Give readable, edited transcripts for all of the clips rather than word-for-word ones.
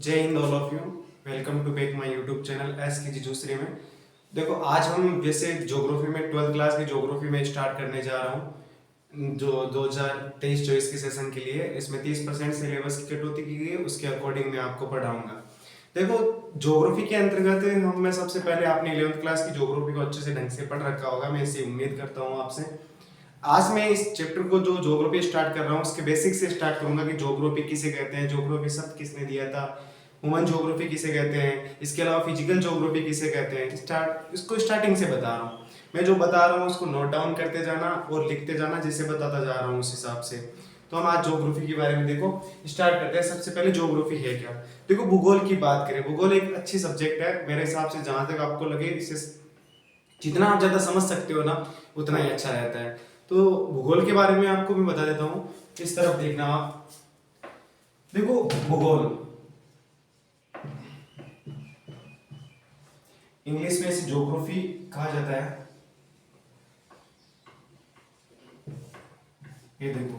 जय हिंद all of you. Welcome to back my YouTube channel S K जीजूश्री में। देखो आज हम जैसे ज्योग्राफी में 12th क्लास की ज्योग्राफी में स्टार्ट करने जा रहा हूँ जो 2023-24 के सेशन के लिए। इसमें 30% सिलेबस की कटौती की गई है, उसके अकॉर्डिंग मैं आपको पढ़ाऊंगा। देखो ज्योग्राफी के अंतर्गत हम मैं सबसे पहले आपने 11th क्लास की ज्योग्राफी को अच्छे से ढंग से पढ़ रखा होगा, मैं इसे उम्मीद करता हूँ आपसे। आज मैं इस चैप्टर को जो ज्योग्राफी स्टार्ट कर रहा हूँ उसके बेसिक से स्टार्ट करूंगा कि ज्योग्राफी किसे कहते हैं, ज्योग्राफी शब्द किसने दिया था, ह्यूमन ज्योग्राफी किसे कहते हैं, इसके अलावा फिजिकल ज्योग्राफी किसे कहते हैं। इसको स्टार्टिंग से बता रहा हूँ। मैं जो बता रहा हूँ उसको नोट डाउन करते जाना और लिखते जाना, जैसे बताता जा रहा हूँ उस हिसाब से। तो हम आज ज्योग्राफी के बारे में देखो स्टार्ट करते हैं। सबसे पहले ज्योग्राफी है क्या। देखो भूगोल की बात करें, भूगोल एक अच्छी सब्जेक्ट है मेरे हिसाब से। जहां तक आपको लगे इसे जितना आप ज्यादा समझ सकते हो ना उतना ही अच्छा रहता है। तो भूगोल के बारे में आपको मैं बता देता हूँ। इस तरफ देखना आप। देखो भूगोल इंग्लिश में इसे ज्योग्राफी कहा जाता है। ये देखो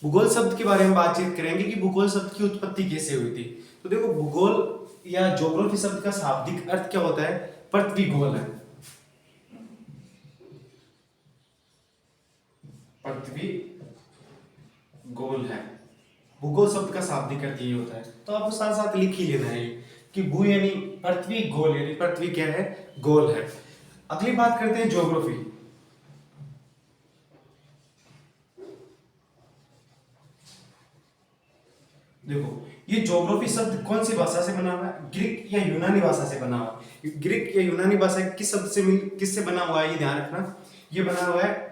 भूगोल शब्द के बारे में बातचीत करेंगे कि भूगोल शब्द की उत्पत्ति कैसे हुई थी। तो देखो भूगोल या ज्योग्राफी शब्द का शाब्दिक अर्थ क्या होता है। पृथ्वी गोल है, पृथ्वी गोल है। भूगोल शब्द का शाब्दिक अर्थ ये होता है। तो आपको साथ साथ लिख ही लेना है कि भू यानी पृथ्वी, गोल यानी पृथ्वी क्या है, गोल है। अगली बात करते हैं ज्योग्राफी। देखो ये ज्योग्राफी शब्द कौन सी भाषा से बना हुआ है, ग्रीक या यूनानी भाषा से बना हुआ है। ग्रीक या यूनानी भाषा किस शब्द से किससे बना हुआ है ये ध्यान रखना। ये बना हुआ है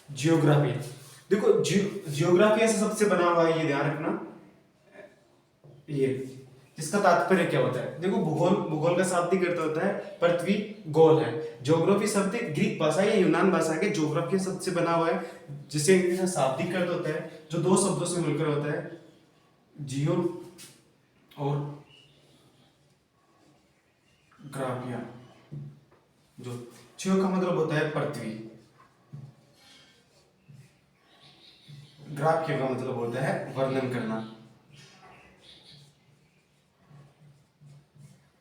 जियोग्राफी। देखो जियोग्राफी ऐसे सबसे बना हुआ है, ये ध्यान रखना। ये जिसका तात्पर्य क्या होता है। देखो भूगोल, भूगोल का शाब्दिक अर्थ होता है पृथ्वी गोल है। ज्योग्राफी शब्द ग्रीक भाषा या यूनान भाषा के ज्योग्राफी शब्द से बना हुआ है, जिसे इंग्लिश में शाब्दिक अर्थ होता है जो दो शब्दों से मिलकर होता है, जियो और ग्राफिया। जो जियो का मतलब होता है पृथ्वी, ग्राफिया का मतलब होता है वर्णन करना।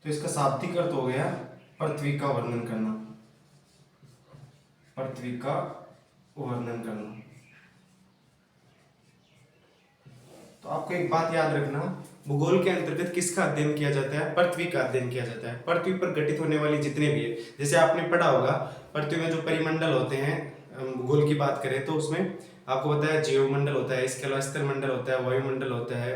तो इसका शाब्दिक अर्थ हो गया पृथ्वी का वर्णन करना, पृथ्वी का वर्णन करना। तो आपको एक बात याद रखना, भूगोल के अंतर्गत किसका अध्ययन किया जाता है, पृथ्वी का अध्ययन किया जाता है। पृथ्वी पर घटित होने वाली जितने भी है, जैसे आपने पढ़ा होगा पृथ्वी में जो परिमंडल होते हैं, भूगोल की बात करें तो उसमें आपको बताया जीवमंडल होता है, इसके अलावा स्थल मंडल होता है, वायुमंडल होता है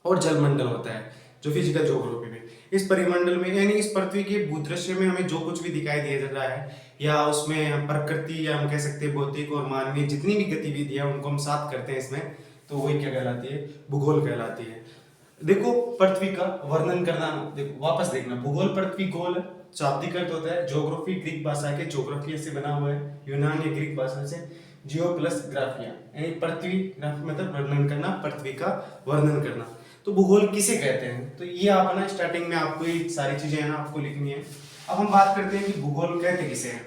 और जलमंडल होता है। जो फिजिकल ज्योग्राफी में इस परिमंडल में यानी इस पृथ्वी के भूदृश्य में हमें जो कुछ भी दिखाई दिया जा रहा है, या उसमें प्रकृति या हम कह सकते हैं भौतिक और मानवीय जितनी भी गतिविधियां उनको हम साथ करते हैं इसमें, तो वही क्या कहलाती है, भूगोल कहलाती है। देखो पृथ्वी का वर्णन करना, देखो वापस देखना, भूगोल पृथ्वी गोल है, शाब्दिक अर्थ होता है। ज्योग्राफी ग्रीक भाषा के ज्योग्राफी से बना हुआ है, यूनान या ग्रीक भाषा से, जियो प्लस ग्राफिया यानी पृथ्वी, मतलब वर्णन करना, पृथ्वी का वर्णन करना। तो भूगोल किसे कहते हैं, तो ये आप ना स्टार्टिंग में आपको ये सारी चीजें है ना आपको लिखनी है। अब हम बात करते हैं कि भूगोल कहते किसे हैं।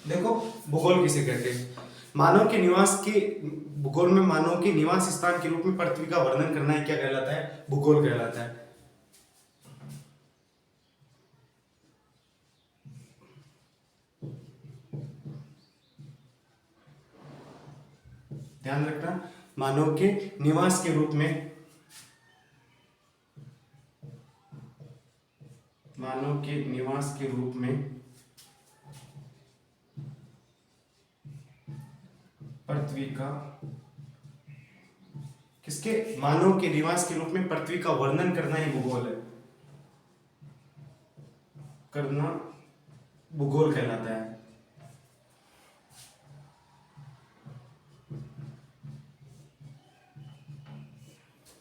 देखो भूगोल किसे कहते हैं, मानव के निवास के, भूगोल में मानव के निवास स्थान के रूप में पृथ्वी का वर्णन करना ही क्या कहलाता है, भूगोल कहलाता है। ध्यान रखना, मानव के निवास के रूप में, मानव के निवास के रूप में पृथ्वी का, किसके, मानव के निवास के रूप में पृथ्वी का वर्णन करना ही भूगोल है, करना भूगोल कहलाता है।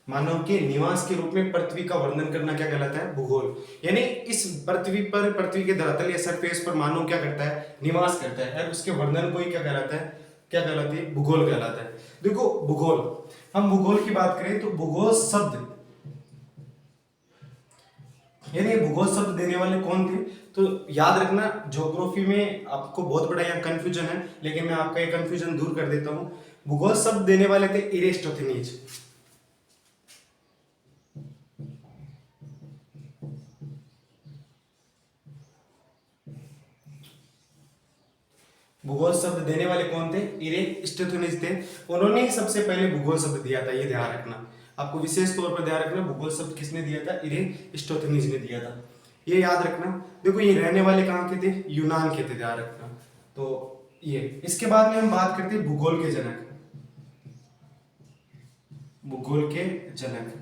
मानव के निवास के रूप में पृथ्वी का वर्णन करना क्या कहलाता है, भूगोल। यानी इस पृथ्वी पर, पृथ्वी के धरातल या सरफेस पर मानव क्या करता है, निवास करता है, और उसके वर्णन को ही क्या कहलाता है, क्या कहलाती है, भूगोल कहलाता है। देखो भूगोल, हम भूगोल की बात करें तो भूगोल शब्द यानी ये भूगोल शब्द देने वाले कौन थे? तो याद रखना, ज्योग्राफी में आपको बहुत बड़ा यहाँ कंफ्यूजन है, लेकिन मैं आपका ये कंफ्यूजन दूर कर देता हूँ। भूगोल शब्द देने वाले थे इरेस्टोथेनीज। भूगोल शब्द देने वाले कौन थे? इरेस्टोथेनीज थे। उन्होंने ही सबसे पहले भूगोल शब्द दिया था, ये ध्यान रखना। आपको विशेष तौर पर ध्यान रखना, भूगोल शब्द किसने दिया था? इरेस्टोथेनीज ने दिया था, ये याद रखना। देखो ये रहने वाले कहाँ के थे? यूनान के थे, ध्यान रखना। तो ये इसके बाद में हम बात करते हैं भूगोल के जनक। भूगोल के जनक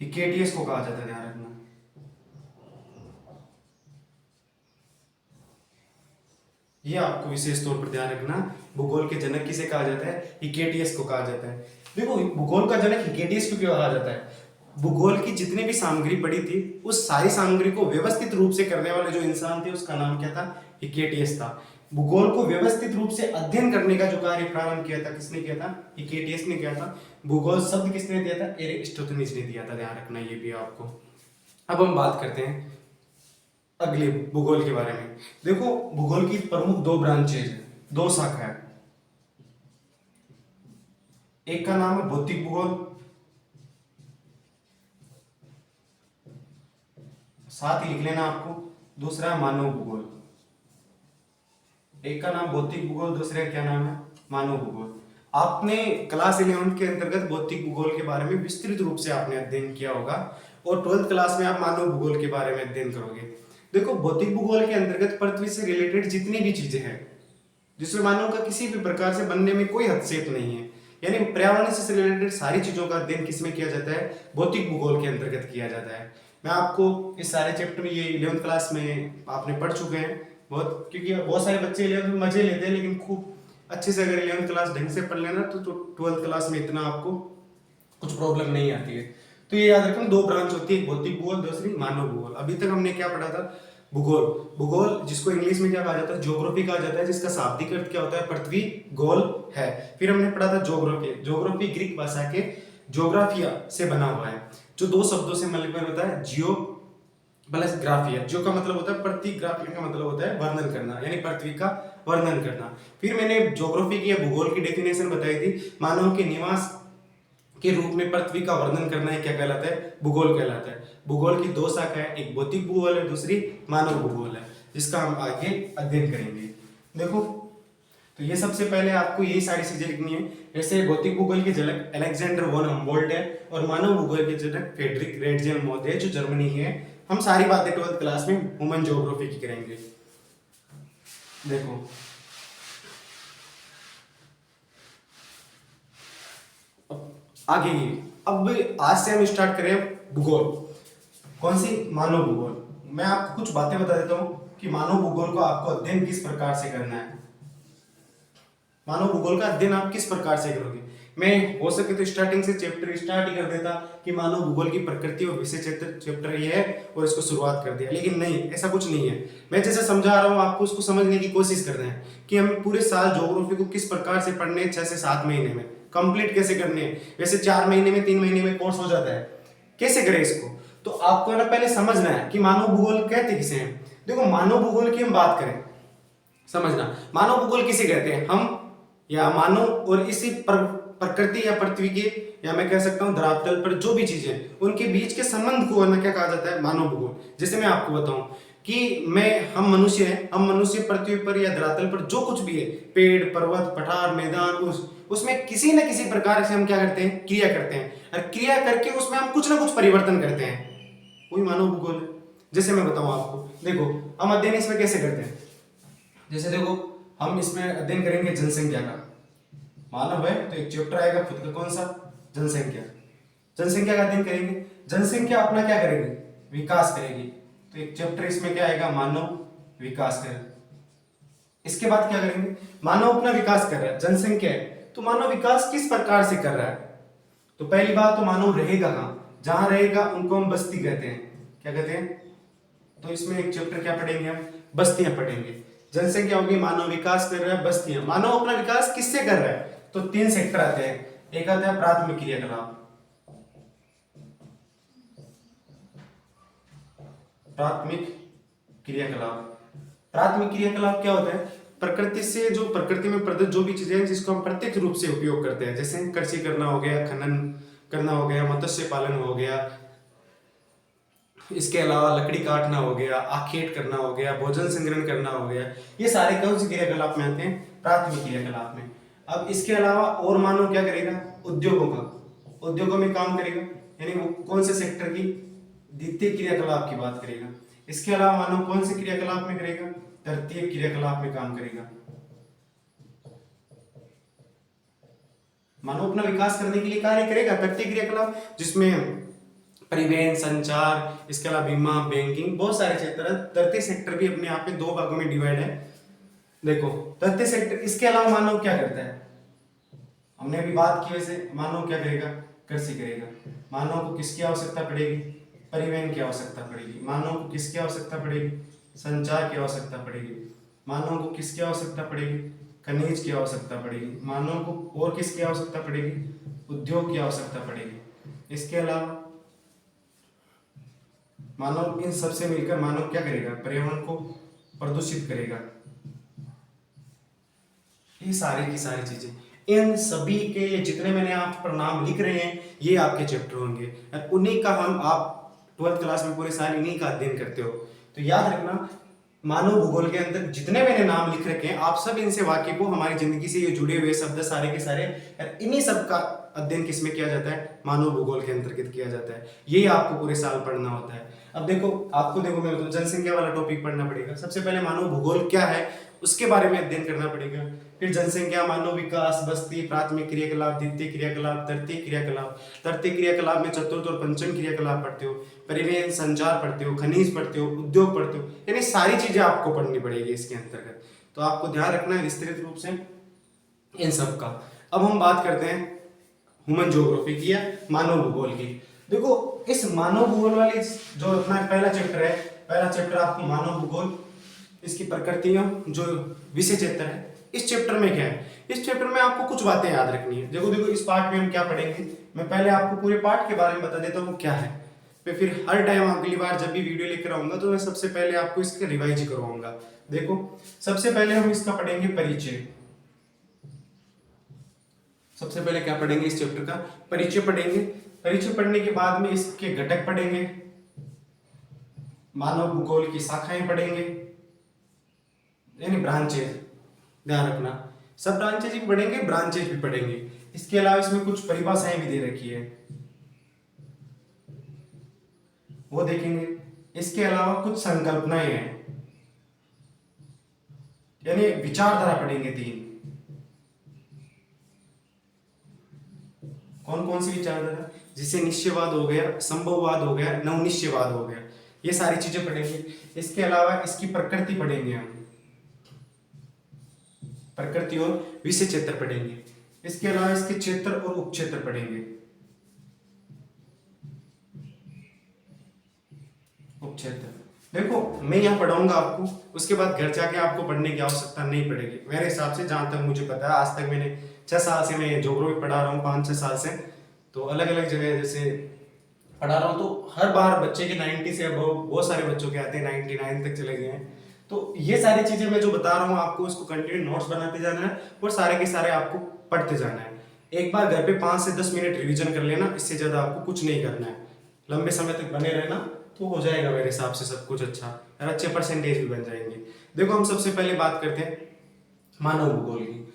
हिकेटियस को कहा जाता है, ध्यान रखना। ये आपको विशेष तौर पर ध्यान रखना, भूगोल के जनक किसे कहा जाता है? हिकेटियस को कहा जाता है। देखो भूगोल का जनक हिकेटियस क्यों कहा जाता है? भूगोल की जितनी भी सामग्री पड़ी थी, उस सारी सामग्री को व्यवस्थित रूप से करने वाले जो इंसान थे, उसका नाम क्या था? हिकेटियस था। भूगोल को व्यवस्थित रूप से अध्ययन करने का जो कार्य प्रारंभ किया था, किसने किया था? हिकेटियस ने किया था। भूगोल शब्द किसने दिया था? एरिस्टोथेनीज ने दिया था, ध्यान रखना ये भी आपको। अब हम बात करते हैं अगले भूगोल के बारे में। देखो भूगोल की प्रमुख दो ब्रांचेज है, दो शाखा है। एक का नाम है भौतिक भूगोल, साथ ही लिख लेना आपको। दूसरा है मानव भूगोल। एक का नाम भौतिक भूगोल, दूसरे का क्या नाम है? मानव भूगोल। आपने क्लास 11 के अंतर्गत भौतिक भूगोल के बारे में विस्तृत रूप से आपने अध्ययन किया होगा, और 12th क्लास में आप मानव भूगोल के बारे में अध्ययन करोगे। देखो भौतिक भूगोल के अंतर्गत पृथ्वी से रिलेटेड जितनी भी चीजें हैं, जिसमें मानव का किसी भी प्रकार से बनने में कोई हस्तक्षेप नहीं है, यानी पर्यावरण से रिलेटेड सारी चीजों का अध्ययन किसमें किया जाता है? भौतिक भूगोल के अंतर्गत किया जाता है। मैं आपको इस सारे चैप्टर में, ये 11th क्लास में आपने पढ़ चुके हैं बहुत, क्योंकि बहुत सारे बच्चे 11th में मजे लेते हैं, लेकिन खूब अच्छे से अगर 11th क्लास ढंग से पढ़ लेना तो 12th क्लास में इतना आपको कुछ प्रॉब्लम नहीं आती है। तो ये याद रखना, दो ब्रांच होती है, भौतिक भूगोल, दूसरी मानव भूगोल। अभी तक हमने क्या पढ़ा था? भूगोल। भूगोल जिसको इंग्लिश में क्या कहा जाता है? ज्योग्राफी कहा जाता है, जिसका शाब्दिक अर्थ क्या होता है? पृथ्वी गोल है। फिर हमने पढ़ा था ज्योग्राफी। ज्योग्राफी ग्रीक भाषा के ज्योग्राफिया से बना हुआ है, जो दो शब्दों से मिलकर होता है, जियो प्लस ग्राफिया। जियो का मतलब होता है पृथ्वी, ग्राफिया का मतलब होता है वर्णन करना, यानी पृथ्वी का वर्णन करना। फिर मैंने ज्योग्राफी की या भूगोल की डेफिनेशन बताई थी, मानव के निवास के रूप में पृथ्वी का वर्णन करना है, क्या कहलाता है? भूगोल कहलाता है। भूगोल की दो शाखा है, एक भौतिक भूगोल है, दूसरी मानव भूगोल है, जिसका हम आगे अध्ययन करेंगे। देखो तो ये सबसे पहले आपको यही सारी चीजें लिखनी है। जैसे भौतिक भूगोल के जनक अलेक्जेंडर वॉन हम्बोल्ट है, और मानव भूगोल के जनक फ्रेडरिक रेटजेन मोथ है, जो जर्मनी है। हम सारी बातें 12th क्लास में ह्यूमन ज्योग्राफी की करेंगे। देखो आगे की, अब आज से हम स्टार्ट करें भूगोल। कौन सी? मानव भूगोल। मैं आपको कुछ बातें बता देता हूं कि मानव भूगोल को आपको अध्ययन किस प्रकार से करना है। मानव भूगोल का अध्ययन आप किस प्रकार से करोगे? मैं हो सके तो स्टार्टिंग से चैप्टर स्टार्ट ही कर देता कि मानव भूगोल की प्रकृति और विषय चैप्टर ये है, और इसको शुरुआत कर दिया, लेकिन नहीं, ऐसा कुछ नहीं है। मैं जैसे समझा रहा हूँ आपको, उसको समझने की कोशिश कर रहे हैं कि हम पूरे साल ज्योग्राफी को किस प्रकार से पढ़ने 6 से 7 महीने में कंप्लीट कैसे करने हैं। वैसे 4 महीने में, 3 महीने में कोर्स हो जाता है, कैसे करें इसको? तो आपको ना पहले समझना है कि मानव भूगोल कहते किसे हैं। देखो मानव भूगोल की हम बात करें, समझना, मानव भूगोल किसे कहते हैं? हम या मानव और इसी प्रकृति या पृथ्वी के, या मैं कह सकता हूं धरातल पर जो भी चीजें, उनके बीच के संबंध को ना क्या कहा जाता है? मानव भूगोल। जैसे मैं आपको बताऊं कि हम मनुष्य हैं, हम मनुष्य पृथ्वी पर या धरातल पर जो कुछ भी है, पेड़, पर्वत, पठार, मैदान, उसमें किसी न किसी प्रकार से हम क्या करते हैं? क्रिया करते हैं, और क्रिया करके उसमें हम कुछ ना कुछ परिवर्तन करते हैं, वही मानव भूगोल है। जैसे मैं बताऊं आपको, देखो हम अध्ययन इसमें कैसे करते हैं। जैसे देखो हम इसमें अध्ययन करेंगे जनसंख्या का। मानव है तो एक चैप्टर आएगा खुद का, कौन सा? जनसंख्या। जनसंख्या का अध्ययन करेंगे। जनसंख्या अपना क्या करेगी? विकास करेगी। तो एक चैप्टर इसमें क्या आएगा? मानव विकास कर। इसके बाद क्या करेंगे? मानव अपना विकास कर रहा है, जनसंख्या है, तो मानव विकास किस प्रकार से कर रहा है? तो पहली बात तो मानव रहेगा कहां? जहां रहेगा उनको हम बस्ती कहते हैं। क्या कहते हैं? तो इसमें एक चैप्टर क्या पढ़ेंगे हम? बस्तियां पढ़ेंगे। जनसंख्या होगी, मानव विकास कर रहा है, बस्तियां। मानव अपना विकास किससे कर रहा है? तो 3 सेक्टर आते हैं। एक आता है प्राथमिक क्रियाकलाप, प्राथमिक क्रियाकलाप। प्राथमिक क्रियाकलाप क्या होता है? प्रकृति से जो प्रकृति में प्रदत्त जो भी चीजें हैं जिसको हम प्रत्यक्ष रूप से उपयोग करते हैं, जैसे कृषि करना हो गया, खनन करना हो गया, मत्स्य पालन हो गया, इसके अलावा लकड़ी काटना हो गया, आखेट करना हो गया, भोजन संग्रहण करना हो गया, ये सारे कौन से क्रियाकलाप में आते हैं? प्राथमिक क्रियाकलाप में। अब इसके अलावा और मानव क्या करेगा? उद्योगों का, उद्योगों में काम करेगा, यानी वो कौन से सेक्टर की? द्वितीय क्रियाकलाप की बात करेगा। इसके अलावा मानव कौन से क्रियाकलाप में करेगा? तृतीय क्रियाकलाप में काम करेगा। मानव अपना विकास करने के लिए कार्य करेगा तृतीय क्रियाकलाप, जिसमें परिवहन, संचार, इसके अलावा बीमा, बैंकिंग, बहुत सारे क्षेत्र है। तृतीय सेक्टर भी अपने आप में दो भागों में डिवाइड है। देखो तृतीय सेक्टर, इसके अलावा मानव क्या करता है? हमने अभी बात की, वैसे मानव क्या करेगा? कृषि करेगा। मानव को किसकी आवश्यकता पड़ेगी? परिवहन की आवश्यकता पड़ेगी। मानव को किसकी आवश्यकता पड़ेगी? संचार की आवश्यकता पड़ेगी। मानव को किसकी आवश्यकता पड़ेगी? खनिज की आवश्यकता पड़ेगी। मानव को और किसकी आवश्यकता पड़ेगी? उद्योग की आवश्यकता पड़ेगी। इसके अलावा मानव, इन सबसे मिलकर मानव क्या करेगा? पर्यावरण को प्रदूषित करेगा। ये सारी की सारी चीजें, इन सभी के जितने मैंने आप पर नाम लिख रहे हैं ये आपके चैप्टर होंगे, और उन्हीं का हम, आप 12th क्लास में पूरे साल इन्हीं का अध्ययन करते हो। तो याद रखना, मानव भूगोल के अंदर जितने मैंने नाम लिख रखे हैं आप सब इनसे वाकिफ हो। हमारी जिंदगी से ये जुड़े हुए शब्द सारे के सारे, इन्हीं सब का अध्ययन किसमें किया जाता है? मानव भूगोल के अंतर्गत किया जाता है। यही आपको पूरे साल पढ़ना होता है। अब देखो आपको, देखो मैं तो जनसंख्या वाला टॉपिक पढ़ना पड़ेगा। सबसे पहले मानव भूगोल क्या है उसके बारे में अध्ययन करना पड़ेगा। फिर जनसंख्या, मानव विकास, बस्ती, प्राथमिक क्रियाकलाप, द्वितीय क्रियाकलाप, तृतीय क्रियाकलाप। तृतीय क्रियाकलाप में चतुर्थ और पंचम क्रियाकलाप पढ़ते हो, परिवहन, संचार पढ़ते हो, खनिज पढ़ते हो, उद्योग पढ़ते हो, यानी सारी चीजें आपको पढ़नी पड़ेगी इसके अंतर्गत। तो आपको ध्यान रखना है विस्तृत रूप से इन सब का। अब हम बात करते हैं ह्यूमन ज्योग्राफी की या मानव भूगोल की। देखो इस मानव भूगोल वाली जो अपना पहला चैप्टर है, पहला चैप्टर आपको मानव भूगोल, इसकी प्रकृतियां जो विषय क्षेत्र है, इस चैप्टर में क्या है? इस चैप्टर में आपको कुछ बातें याद रखनी है। देखो इस पार्ट में हम क्या पढ़ेंगे, मैं पहले आपको पूरे पार्ट के बारे में बता देता हूँ क्या है, फिर हर टाइम अगली बार जब भी वीडियो लेकर आऊंगा तो मैं सबसे पहले आपको इसका रिवाइज करवाऊंगा। देखो सबसे पहले हम इसका पढ़ेंगे परिचय। सबसे पहले क्या पढ़ेंगे? इस चैप्टर का परिचय पढ़ेंगे। परिचय पढ़ने के बाद में इसके घटक पढ़ेंगे, मानव भूगोल की शाखाएं पढ़ेंगे, यानी ब्रांचेज। ध्यान रखना सब ब्रांचेज भी पढ़ेंगे, ब्रांचेज भी पढ़ेंगे। इसके अलावा इसमें कुछ परिभाषाएं भी दे रखी है, वो देखेंगे। इसके अलावा कुछ संकल्पनाएं हैं, यानी विचारधारा पढ़ेंगे 3। कौन कौन सी विचारधारा? जिसे निश्चयवाद हो गया, संभववाद हो गया, नवनिश्चयवाद हो गया, ये सारी चीजें पढ़ेंगे। इसके अलावा इसकी प्रकृति पढ़ेंगे हम, प्रकृति और विषय क्षेत्र पढ़ेंगे। इसके अलावा इसके क्षेत्र और उपक्षेत्र पढ़ेंगे। उपक्षेत्र देखो मैं यहाँ पढ़ाऊंगा आपको, उसके बाद घर जाके आपको पढ़ने की आवश्यकता नहीं पड़ेगी मेरे हिसाब से। जहां तक मुझे पता है आज तक मैंने 6 साल से मैं ज्योग्राफी पढ़ा रहा हूँ, 5-6 साल से, तो अलग अलग जगह जैसे पढ़ा रहा हूँ, तो हर बार बच्चे के 90 से अबव बहुत सारे बच्चों के आते हैं, 99 तक चले गए हैं। तो ये सारी चीजें मैं जो बता रहा हूँ आपको, इसको कंटिन्यू नोट्स बनाते जाना है और सारे के सारे आपको पढ़ते जाना है। एक बार घर पे 5 से 10 मिनट रिवीजन कर लेना, इससे ज्यादा आपको कुछ नहीं करना है। लंबे समय तक बने रहना तो हो जाएगा मेरे हिसाब से सब कुछ अच्छा, और अच्छे परसेंटेज भी बन जाएंगे। देखो हम सबसे पहले बात करते हैं मानव भूगोल की।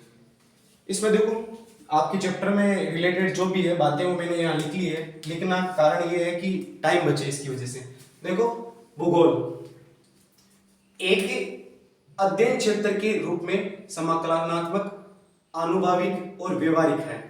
इसमें देखो आपके चैप्टर में रिलेटेड जो भी है बातें वो मैंने यहाँ लिख ली है। लिखना कारण ये है कि टाइम बचे इसकी वजह से। देखो भूगोल एक अध्ययन क्षेत्र के रूप में समाकलनात्मक, आनुभाविक और व्यवहारिक है।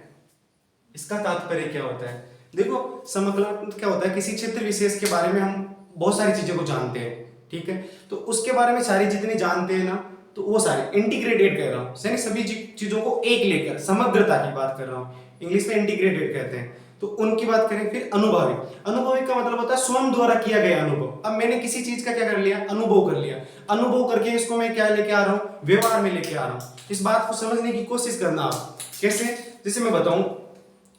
इसका तात्पर्य क्या होता है? देखो समाकलन क्या होता है, किसी क्षेत्र विशेष के बारे में हम बहुत सारी चीजों को जानते हैं, ठीक है, तो उसके बारे में सारी जितनी जानते हैं ना, तो वो सारे इंटीग्रेटेड कर रहा हूँ, यानी सभी चीजों को एक लेकर समग्रता की बात कर रहा हूँ। इंग्लिश में इंटीग्रेटेड कहते हैं, तो उनकी बात करें। फिर अनुभविक, अनुभविक का मतलब होता है स्वयं द्वारा किया गया अनुभव। अब मैंने किसी चीज का क्या कर लिया? अनुभव कर लिया। अनुभव करके इसको मैं क्या लेके आ रहा हूँ? व्यवहार में लेके आ रहा हूँ। इस बात को समझने की कोशिश करना आप। कैसे? जैसे मैं बताऊं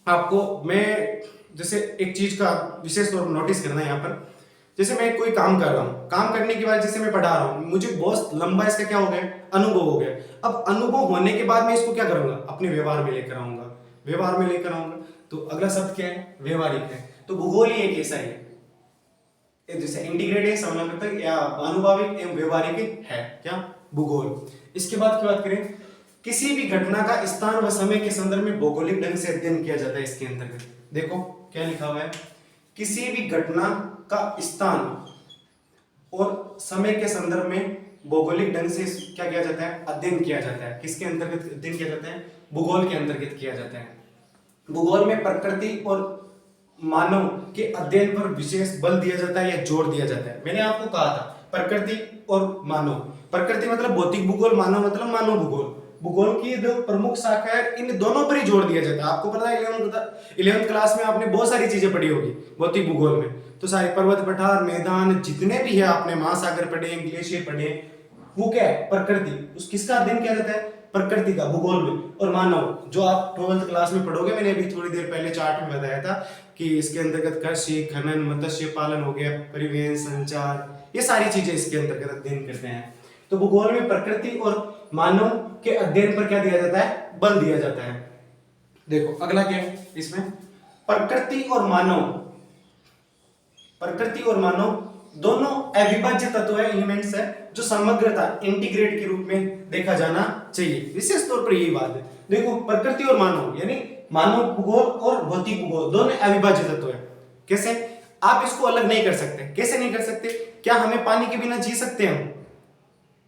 आपको, मैं जैसे एक चीज का विशेष तौर पर नोटिस करना है यहाँ पर। जैसे मैं कोई काम कर रहा हूँ, काम करने के बाद जैसे मैं पढ़ा रहा हूँ, मुझे बहुत लंबा इसका क्या हो गया, अनुभव हो गया। अब अनुभव होने के बाद मैं इसको क्या करूंगा, अपने व्यवहार में लेकर आऊंगा, व्यवहार में लेकर आऊंगा। तो अगला शब्द क्या है, व्यवहारिक है। तो भूगोल ही एक ऐसा है, जैसे इंटीग्रेट है, समानांतर या अनुभाविक एवं व्यवहारिक है क्या, भूगोल। इसके बाद की बात करें, किसी भी घटना का स्थान व समय के संदर्भ में भौगोलिक ढंग से अध्ययन किया जाता है। इसके अंतर्गत देखो क्या लिखा हुआ है, किसी भी घटना का स्थान और समय के संदर्भ में भौगोलिक ढंग से क्या किया जाता है, अध्ययन किया जाता है। किसके अंतर्गत अध्ययन किया जाता है, भूगोल के अंतर्गत किया जाता है। भूगोल में प्रकृति और मानव के अध्ययन पर विशेष बल दिया जाता है या जोर दिया जाता है। मैंने आपको कहा था प्रकृति और मानव, प्रकृति मतलब भौतिक भूगोल, मानव मतलब मानव भूगोल। भूगोल की जो प्रमुख शाखा है, इन दोनों पर ही जोर दिया जाता है। आपको पता है 11वीं क्लास में आपने बहुत सारी चीजें पढ़ी होगी भौतिक भूगोल में, तो सारे पर्वत पठार मैदान जितने भी है, आपने महासागर पढ़े, ग्लेशियर पढ़े, वो क्या है, प्रकृति। उस किसका अध्ययन किया जाता है, प्रकृति का, भूगोल में। और मानव जो आप 12वीं क्लास में पढ़ोगे, मैंने अभी थोड़ी देर पहले चार्ट में बताया था कि इसके अंतर्गत कृषि, खनन, मत्स्य पालन हो गया, परिवहन, संचार, ये सारी चीजें इसके अंतर्गत अध्ययन करते हैं। तो भूगोल में प्रकृति और मानव के अध्ययन पर क्या दिया जाता है, बल दिया जाता है। देखो अगला क्या है इसमें, प्रकृति और मानव, प्रकृति और मानव दोनों अविभाज्य तत्व है, एलिमेंट्स है, जो समग्रता, इंटीग्रेट के रूप में देखा जाना चाहिए। विशेष तौर पर यही बात है। देखो प्रकृति और मानव यानी मानव भूगोल और भौतिक भूगोल दोनों अविभाज्य तत्व है। कैसे, आप इसको अलग नहीं कर सकते। कैसे नहीं कर सकते, क्या हमें पानी के बिना जी सकते हैं हम,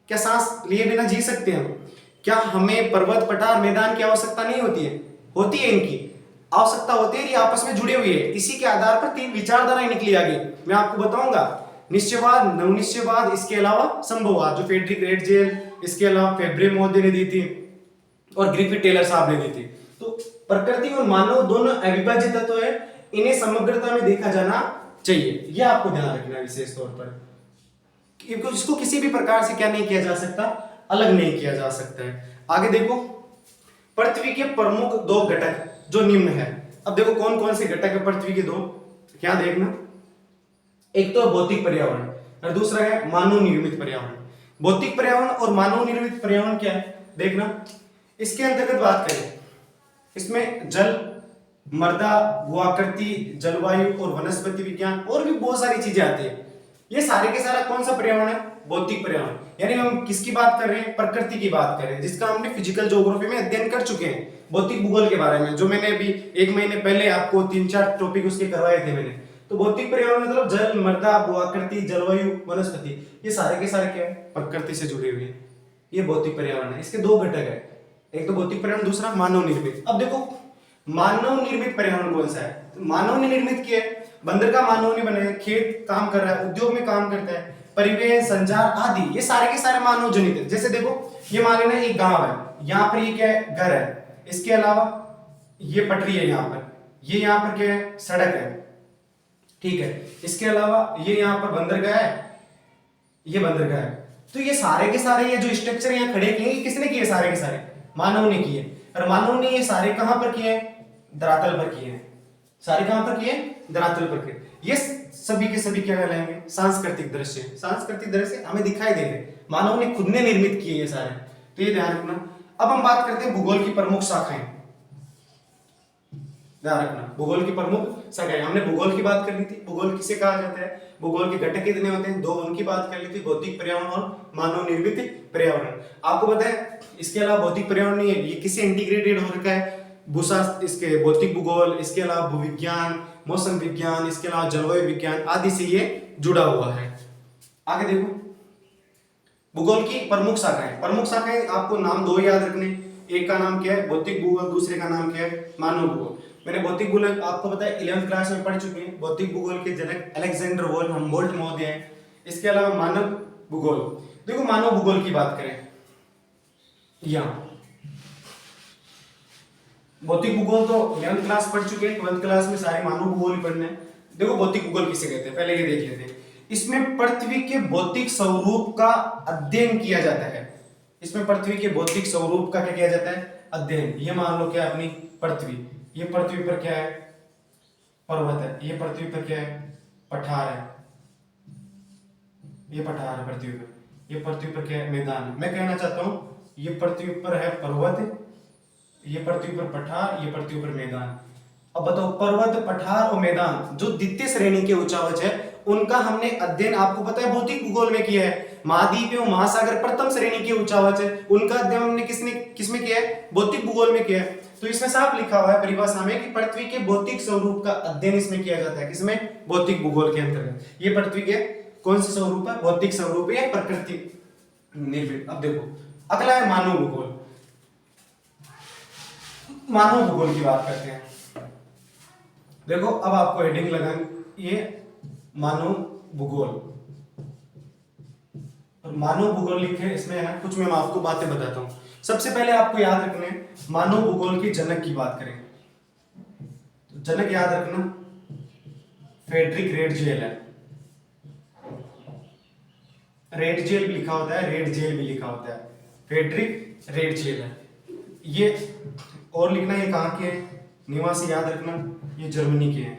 क्या सांस लिए बिना जी सकते हैं हम, क्या हमें पर्वत पठार मैदान की आवश्यकता नहीं होती है, होती है, इनकी आवश्यकता होती है, ये आपस में जुड़े हुए हैं। इसी के आधार पर 3 विचारधाराएं निकली आगे, मैं आपको बताऊंगा, निश्चयवाद, नवनिश्चयवाद, इसके अलावा संभववाद, जो फ्रेडरिक रेटजेल, इसके अलावा फेब्रे मोदी ने दी थी और ग्रिफिथ टेलर साहब ने दी थी। तो प्रकृति और मानव दोनों अविभाज्य तत्व है, इन्हें समग्रता में देखा जाना चाहिए, यह आपको ध्यान रखना है विशेष तौर पर। इसको किसी भी प्रकार से क्या नहीं किया जा सकता, अलग नहीं किया जा सकता है। आगे देखो, पृथ्वी के प्रमुख 2 घटक जो निम्न है। अब देखो कौन कौन से घटक है पृथ्वी के 2, क्या देखना, एक तो भौतिक पर्यावरण और दूसरा है मानव निर्मित पर्यावरण। भौतिक पर्यावरण और मानव निर्मित पर्यावरण क्या है देखना। इसके अंतर्गत बात करें, इसमें जल, मृदा, भूआकृति, जलवायु और वनस्पति विज्ञान और भी बहुत सारी चीजें आती है। ये सारे के सारा कौन सा पर्यावरण है, भौतिक पर्यावरण। यानी हम किसकी बात कर रहे हैं, प्रकृति की बात कर रहे हैं, जिसका हमने फिजिकल ज्योग्राफी में अध्ययन कर चुके हैं, भौतिक भूगोल के बारे में, जो मैंने अभी 1 महीने पहले आपको 3-4 टॉपिक उसके करवाए थे मैंने। तो भौतिक पर्यावरण मतलब जल, मृदा, भूआकृति, जलवायु, वनस्पति, ये सारे के सारे क्या है, प्रकृति से जुड़े हुए हैं, ये भौतिक पर्यावरण है। इसके 2 घटक है, एक तो भौतिक पर्यावरण, दूसरा मानव निर्मित। अब देखो मानव निर्मित पर्यावरण कौन सा है, तो मानव ने निर्मित किया है, बंदर का मानव ने बनाया, खेत काम कर रहा है, उद्योग में काम करता है, परिवहन, संचार आदि, ये सारे के सारे मानव जनित है। जैसे देखो ये मान लेना एक गांव है, यहाँ पर ये क्या है, घर है, इसके अलावा ये पटरी है, यहाँ पर ये, यहाँ पर क्या है, सड़क है, ठीक है, इसके अलावा ये यहाँ पर बंदरगाह है, ये बंदरगाह है। तो ये सारे के सारे ये जो स्ट्रक्चर यहाँ खड़े किए, ये किसने किए, सारे के सारे मानव ने किए। और मानव ने ये सारे कहां पर किए, धरातल पर किए हैं, सारे कहां पर किए, धरातल पर किए। ये सभी के सभी क्या कहलाएंगे, सांस्कृतिक दृश्य। सांस्कृतिक दृश्य हमें दिखाई दे रहे, मानव ने खुद ने निर्मित किए ये सारे, तो ये ध्यान रखना। अब हम बात करते हैं भूगोल की प्रमुख शाखाएं, ध्यान रखना, भूगोल की प्रमुख शाखाएं। हमने भूगोल की बात कर ली थी, भूगोल किसे कहा जाता है, भूगोल के घटक कितने होते हैं, 2, उनकी बात कर ली थी, भौतिक पर्यावरण और मानव निर्मित पर्यावरण। आपको पता है इसके अलावा भौतिक पर्यावरण नहीं है, ये किसे इंटीग्रेटेड हो रखा है, भूशास्त्र, इसके भौतिक भूगोल, इसके अलावा भूविज्ञान, मौसम विज्ञान, इसके अलावा जलवायु विज्ञान आदि से ये जुड़ा हुआ है। आगे देखो भूगोल की प्रमुख शाखाएं। प्रमुख शाखाएं आपको नाम 2 याद रखने, एक का नाम क्या है, भौतिक भूगोल, दूसरे का नाम क्या है, मानव भूगोल। मैंने भौतिक भूगोल आपको पता है 11वीं क्लास में पढ़ चुके हैं। भौतिक भूगोल के जनक अलेक्जेंडर वोन हमबोल्ट महोदय हैं। इसके अलावा मानव भूगोल, देखो मानव भूगोल की बात करें, यहाँ भौतिक भूगोल तो 11वीं क्लास पढ़ चुके हैं, 12वीं क्लास में सारे मानव भूगोल ही पढ़ने हैं। देखो भौतिक भूगोल किसे कहते हैं, पहले ये देख लेते हैं। इसमें पृथ्वी के भौतिक स्वरूप का अध्ययन किया जाता है। इसमें पृथ्वी के भौतिक स्वरूप का क्या किया जाता है, अध्ययन। ये मान लो क्या अपनी पृथ्वी, ये पृथ्वी पर क्या है, पर्वत है, ये पृथ्वी पर क्या है, पठार है, ये पठार है पृथ्वी पर, ये पृथ्वी पर क्या है, मैदान है। मैं कहना चाहता हूँ ये पृथ्वी पर है पर्वत, ये पृथ्वी पर पठार, ये पृथ्वी पर मैदान। अब बताओ पर्वत, पठार और मैदान जो द्वितीय श्रेणी के उच्चावच है उनका हमने अध्ययन आपको पता है भौतिक भूगोल में किया है। महाद्वीप एवं महासागर प्रथम श्रेणी के उच्चावच है, उनका अध्ययन हमने किसमें किया है, भौतिक भूगोल में किया है। तो इसमें साफ लिखा हुआ है परिभाषा में कि पृथ्वी के भौतिक स्वरूप का अध्ययन इसमें किया जाता है, किसमें, भौतिक भूगोल के अंतर्गत। ये पृथ्वी के कौन से स्वरूप है, भौतिक स्वरूप है, प्रकृति निर्मित। अब देखो अगला है मानव भूगोल। मानव भूगोल की बात करते हैं। देखो अब आपको हेडिंग लगाएं, ये मानव भूगोल, और मानव भूगोल लिखे इसमें है कुछ, मैं आपको बातें बताता हूं। सबसे पहले आपको याद रखना है मानव भूगोल के जनक की बात करें तो जनक याद रखना फ्रेडरिक रेडजेल है। रेडजेल भी लिखा होता है, रेडजेल भी लिखा होता है, फ्रेडरिक रेडजेल है ये। और लिखना ये कहां के निवासी, याद रखना ये जर्मनी के हैं।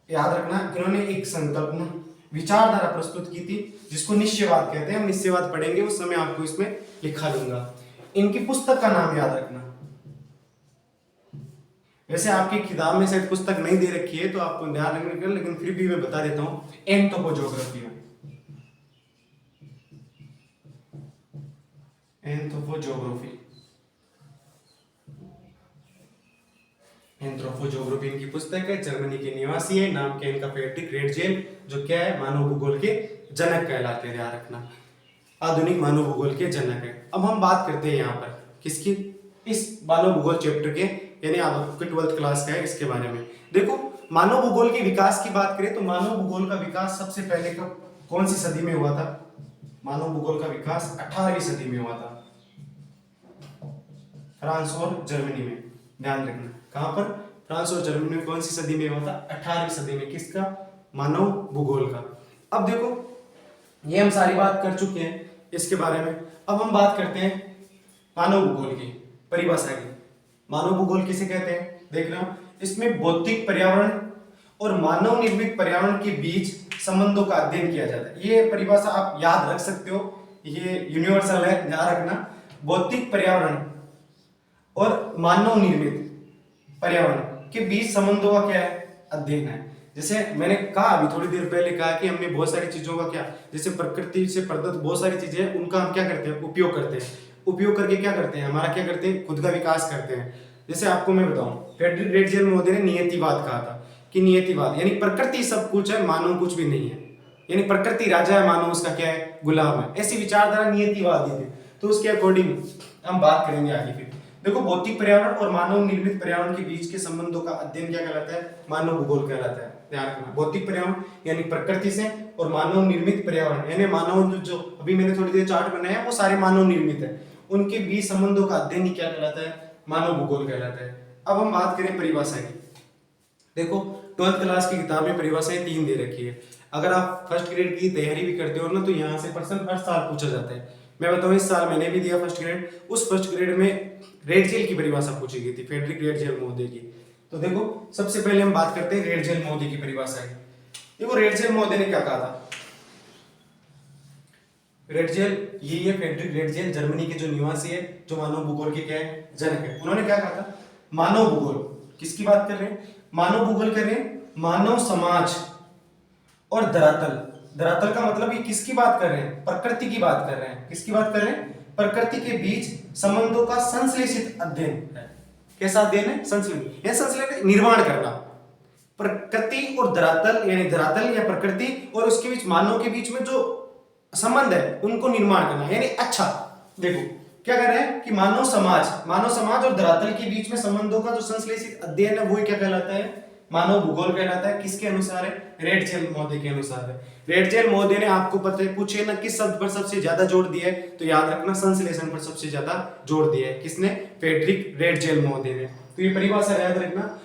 याद रखना इन्होंने एक संकल्पना विचारधारा प्रस्तुत की थी जिसको निश्चयवाद कहते हैं। हम निश्चयवाद पढ़ेंगे उस समय आपको इसमें लिखा दूंगा। इनकी पुस्तक का नाम याद रखना। वैसे आपकी किताब में शायद पुस्तक नहीं दे रखी है तो आपको ध्यान रखने का, लेकिन फिर भी मैं बता देता हूं, एंथ्रोपोज्योग्राफी में, एंथ्रोपोज्योग्राफी, एंथ्रोपोज्योग्राफी इनकी पुस्तक है, जर्मनी के निवासी है, नाम क्या इनका फ्रेडरिक रेडजेल, जो क्या है मानव भूगोल के जनक कहलाते हैं, ध्यान रखना आधुनिक मानव भूगोल के जनक है। अब हम बात करते हैं यहाँ पर किसकी, इस मानव भूगोल चैप्टर के, यानी आपके 12th क्लास का है, इसके बारे में। देखो मानव भूगोल के विकास की बात करें तो मानव भूगोल का विकास सबसे पहले कौन सी सदी में हुआ था, मानव भूगोल का विकास 18वीं सदी में हुआ था, फ्रांस और जर्मनी में। ध्यान रखना कहां पर, फ्रांस और जर्मनी में कौन सी सदी में हुआ था, 18वीं सदी में। किसका, मानव भूगोल का। अब देखो ये हम सारी बात कर चुके हैं इसके बारे में। अब हम बात करते हैं मानव भूगोल की परिभाषा की। मानव भूगोल किसे कहते हैं, देखना इसमें भौतिक पर्यावरण और मानव निर्मित पर्यावरण के बीच संबंधों का अध्ययन किया जाता है। ये परिभाषा आप याद रख सकते हो, ये यूनिवर्सल है, ध्यान रखना। भौतिक पर्यावरण और मानव निर्मित पर्यावरण के बीच संबंधों का क्या है, अध्ययन है। जैसे मैंने कहा अभी थोड़ी देर पहले कहा कि हमने बहुत सारी चीजों का क्या, जैसे प्रकृति से प्रदत्त बहुत सारी चीजें हैं उनका हम क्या करते हैं, उपयोग करते हैं। उपयोग करके क्या करते हैं, हमारा क्या करते हैं, खुद का विकास करते हैं। जैसे आपको मैं बताऊं, फ्रेडरिक रेडजेल महोदय ने नियतिवाद कहा था कि नियतिवाद यानी प्रकृति सब कुछ है, मानव कुछ भी नहीं है, यानी प्रकृति राजा है, मानव उसका क्या है, गुलाम है। ऐसी विचारधारा नियतिवादी थी। तो उसके अकॉर्डिंग हम बात करेंगे आगे। फिर देखो भौतिक पर्यावरण और मानव निर्मित पर्यावरण के बीच के संबंधों का अध्ययन क्या कहलाता है, मानव भूगोल कहलाता है। ध्यान रखना भौतिक पर्यावरण यानी प्रकृति से, और मानव निर्मित पर्यावरण यानी मानव जो अभी मैंने थोड़ी देर चार्ट बनाया है वो सारे मानव निर्मित है, उनके बीच संबंधों का अध्ययन ही क्या कहलाता है, मानव भूगोल कहलाता है। अब हम बात करें परिभाषा की। देखो 12th क्लास की किताब में परिभाषाएं 3 दे रखी है। अगर आप फर्स्ट ग्रेड की तैयारी भी करते हो ना तो यहाँ से प्रश्न हर साल पूछा जाता है। मैं बताऊं इस साल मैंने भी दिया फर्स्ट ग्रेड, उस फर्स्ट ग्रेड में रेडजेल की परिभाषा पूछी गई थी, फ्रेडरिक रेडजेल महोदय की। तो देखो सबसे पहले हम बात करते हैं रेडजेल महोदय की परिभाषा की। देखो रेडजेल महोदय ने क्या कहा था, रेडजेल ये है फ्रेडरिक रेडजेल, जर्मनी के जो निवासी है, जो मानव भूगोल के क्या है, जनक है। उन्होंने क्या कहा था, मानव भूगोल किसकी बात कर रहे हैं, मानव भूगोल कर रहे हैं, मानव समाज और धरातल। धरातल का मतलब ये किसकी बात कर रहे हैं, प्रकृति की बात कर रहे हैं। किसकी बात कर रहे हैं, प्रकृति के बीच संबंधों का संश्लेषित अध्ययन है। कैसा अध्ययन है, संश्लेषित, यह संश्लेषित निर्माण करना। प्रकृति और धरातल यानी धरातल या प्रकृति और उसके बीच मानव के बीच में जो संबंध है उनको निर्माण करना, यानी अच्छा देखो क्या कर रहे हैं कि मानव समाज और धरातल के बीच में संबंधों का जो संश्लेषित अध्ययन है वो क्या कहलाता है, मानव भूगोल कहलाता है। किसके अनुसार है, रेडजेल महोदय के अनुसार है। रेडजेल महोदय ने आपको पता है पूछे ना किस शब्द पर सबसे ज्यादा जोर दिया है, तो याद रखना संश्लेषण पर सबसे ज्यादा जोर दिया है। किसने, फ्रेडरिक रेडजेल महोदय ने। तो ये परिभाषा याद रखना,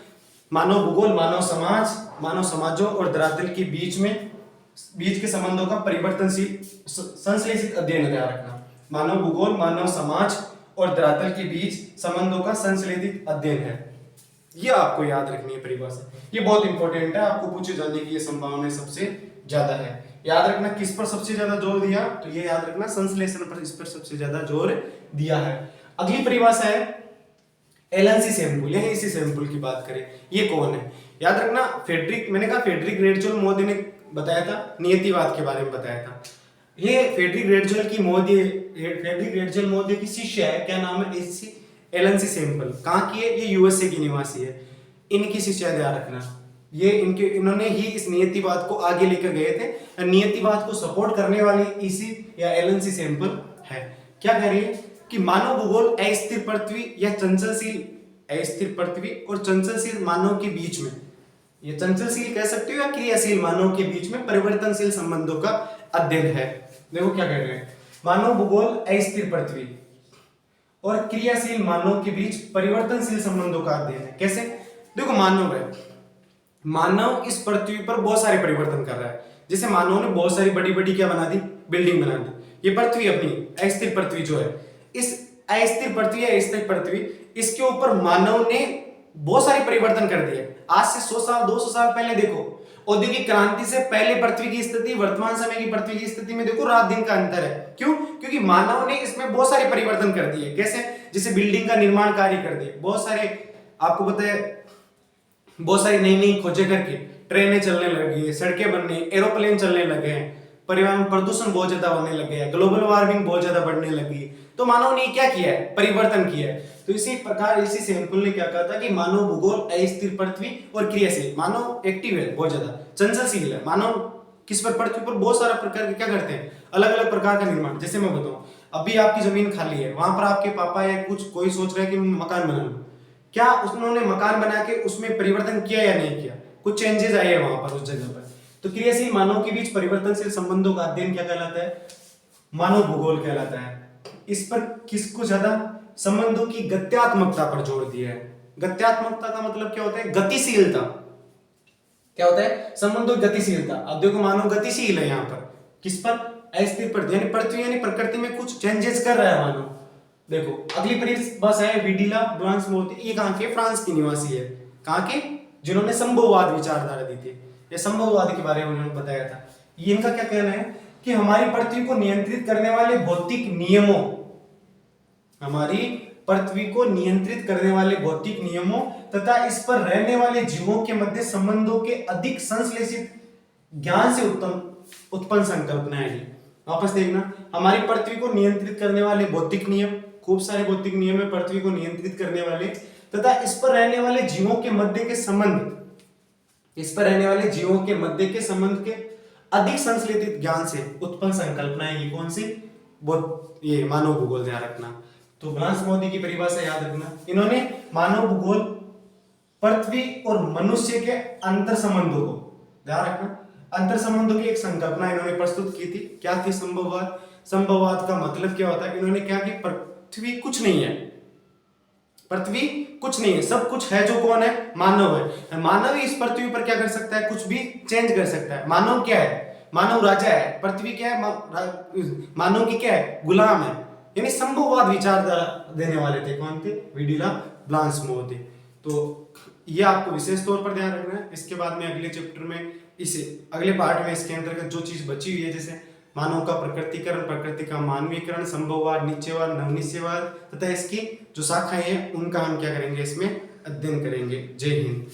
मानव भूगोल मानव समाजों और धरातल के बीच के संबंधों का परिवर्तनशील संश्लेषित अध्ययन ध्यान रखना। मानव भूगोल मानव समाज और धरातल के बीच संबंधों का संश्लेषित अध्ययन है। ये आपको याद रखनी है परिभाषा, ये बहुत इंपॉर्टेंट है, आपको पूछे जाने की ये संभावना सबसे ज्यादा है। याद रखना किस पर सबसे ज्यादा जोर दिया, तो ये याद रखना संश्लेषण पर, इस पर सबसे ज्यादा जोर दिया है। अगली परिभाषा है एलन सैंपल, यही इसी सैंपल की बात करें, ये कौन है? याद रखना फेडरिक, मैंने कहा फेडरिक रेडजोल मोदी ने बताया था, नियतिवाद के बारे में बताया था। ये फेडरिक रेडजोल की फेडरिक रेडजोल मोदी की शिष्य है, क्या नाम है? इसी एलन सैंपल। कहाँ की है? ये यूएसए की निवासी है। इनकी शिष्या ध्यान रखना, ये इन्होंने ही इस नियतिवाद को आगे लेकर गए थे। नियतिवाद को सपोर्ट करने वाली इसी या एलन सैंपल है। क्या कह रही है कि मानव भूगोल अस्थिर पृथ्वी या चंचलशील, अस्थिर पृथ्वी और चंचलशील मानव के बीच में, ये चंचलशील कह सकते हो या क्रियाशील मानव के बीच में परिवर्तनशील संबंधों का अध्ययन है। देखो क्या कह रहे हैं, मानव भूगोल अस्थिर पृथ्वी और क्रियाशील मानव के बीच परिवर्तनशील संबंधों का अध्ययन है। कैसे? देखो मानव है, मानव इस पृथ्वी पर बहुत सारे परिवर्तन कर रहा है। जैसे मानव ने बहुत सारी बड़ी बड़ी क्या बना दी, बिल्डिंग बना दी। ये पृथ्वी अपनी अस्थिर पृथ्वी जो है, इस अस्थिर पृथ्वी या स्थिर पृथ्वी, इसके ऊपर मानव ने बहुत सारे परिवर्तन कर दिए। आज से 100 साल 200 साल पहले देखो, औद्योगिक क्रांति से पहले पृथ्वी की स्थिति, वर्तमान समय की पृथ्वी की स्थिति में देखो रात दिन का अंतर है। क्यों? क्योंकि मानव ने इसमें बहुत सारे परिवर्तन कर दिए। कैसे? जैसे बिल्डिंग का निर्माण कार्य कर दिए, बहुत सारे, आपको पता है बहुत सारी नई नई खोजें करके ट्रेनें चलने लगी, सड़कें बनने, एरोप्लेन चलने लगे हैं, पर्यावरण प्रदूषण बहुत ज्यादा होने लगे हैं, ग्लोबल वार्मिंग बहुत ज्यादा बढ़ने लगी। तो मानव ने क्या किया है? परिवर्तन किया है। तो इसी प्रकार इसी सैंपल ने क्या कहा था कि मानव भूगोल अस्थिर पृथ्वी और क्रियाशील, मानव एक्टिव है, बहुत ज्यादा चंचलशील है। मानव किस पर? पृथ्वी पर बहुत सारा प्रकार के क्या करते हैं, अलग अलग प्रकार का निर्माण। जैसे मैं बताऊं, अभी आपकी जमीन खाली है, वहां पर आपके पापा या कुछ कोई सोच रहा है कि मकान बना लूं, क्या उन्होंने मकान बना के उसमें परिवर्तन किया या नहीं किया? कुछ चेंजेस आए हैं वहां पर उस जगह पर। तो क्रियाशील मानव के बीच परिवर्तनशील संबंधों का अध्ययन क्या कहलाता है? मानव भूगोल कहलाता है। इस पर किसको ज्यादा? संबंधों की गत्यात्मकता पर जोर दिया है। गत्यात्मकता का मतलब क्या होता है? गतिशीलता। क्या होता है? संबंधों की गतिशीलता। अब देखो मानव गतिशील है यहाँ पर, किस पर? अस्थिर पृथ्वी, यानी पृथ्वी यानी प्रकृति में कुछ चेंजेस कर रहा है मानव। देखो अगली परिभाषा है विडिला ब्लांस मोती, ये कहां के? फ्रांस की निवासी है। कहां के? जिन्होंने संभववाद विचारधारा दी थी, ये संभववाद के बारे में उन्होंने बताया था। ये इनका क्या कहना है कि हमारी पृथ्वी को नियंत्रित करने वाले भौतिक नियमों, हमारी पृथ्वी को नियंत्रित करने वाले भौतिक नियमों तथा इस पर रहने वाले जीवों के मध्य संबंधों के अधिक संश्लेषित ज्ञान से उत्पन्न संकल्पना है। वापस देखना, हमारी पृथ्वी को नियंत्रित करने वाले भौतिक नियम, खूब सारे भौतिक नियम है पृथ्वी को नियंत्रित करने वाले, तथा इस पर रहने वाले जीवों के मध्य के संबंध, इस पर रहने वाले जीवों के मध्य के संबंध के अधिक संश्लेषित ज्ञान से उत्पन्न संकल्पना है। ये कौन सी? ये मानव भूगोल, ध्यान रखना। तो ब्लांस मोदी की परिभाषा याद रखना, इन्होंने मानव भूगोल पृथ्वी और मनुष्य के अंतर संबंधों को, ध्यान रखना, अंतर संबंधों की एक संकल्पना इन्होंने प्रस्तुत की थी। क्या थी? संभववाद। संभववाद का मतलब क्या होता है? इन्होंने क्या कि पृथ्वी कुछ नहीं है, पृथ्वी कुछ नहीं है, सब कुछ है जो कौन है? मानव है। मानव ही इस पृथ्वी पर क्या कर सकता है? कुछ भी चेंज कर सकता है। मानव क्या है? मानव राजा है, पृथ्वी क्या है? मानव की क्या है? गुलाम है। यानी संभववाद विचारधारा देने वाले थे कौन थे? विडिला ब्लांस मोदी। तो ये आपको विशेष तौर पर ध्यान रखना है। इसके बाद में अगले चैप्टर में, इसे अगले पार्ट में इसके अंतर्गत जो चीज बची हुई है, जैसे मानव का प्रकृतिकरण, प्रकृति का मानवीकरण, संभववाद, निश्चयवाद, नवनिश्चयवाद तथा इसकी जो शाखाएं हैं उनका हम क्या करेंगे? इसमें अध्ययन करेंगे। जय हिंद।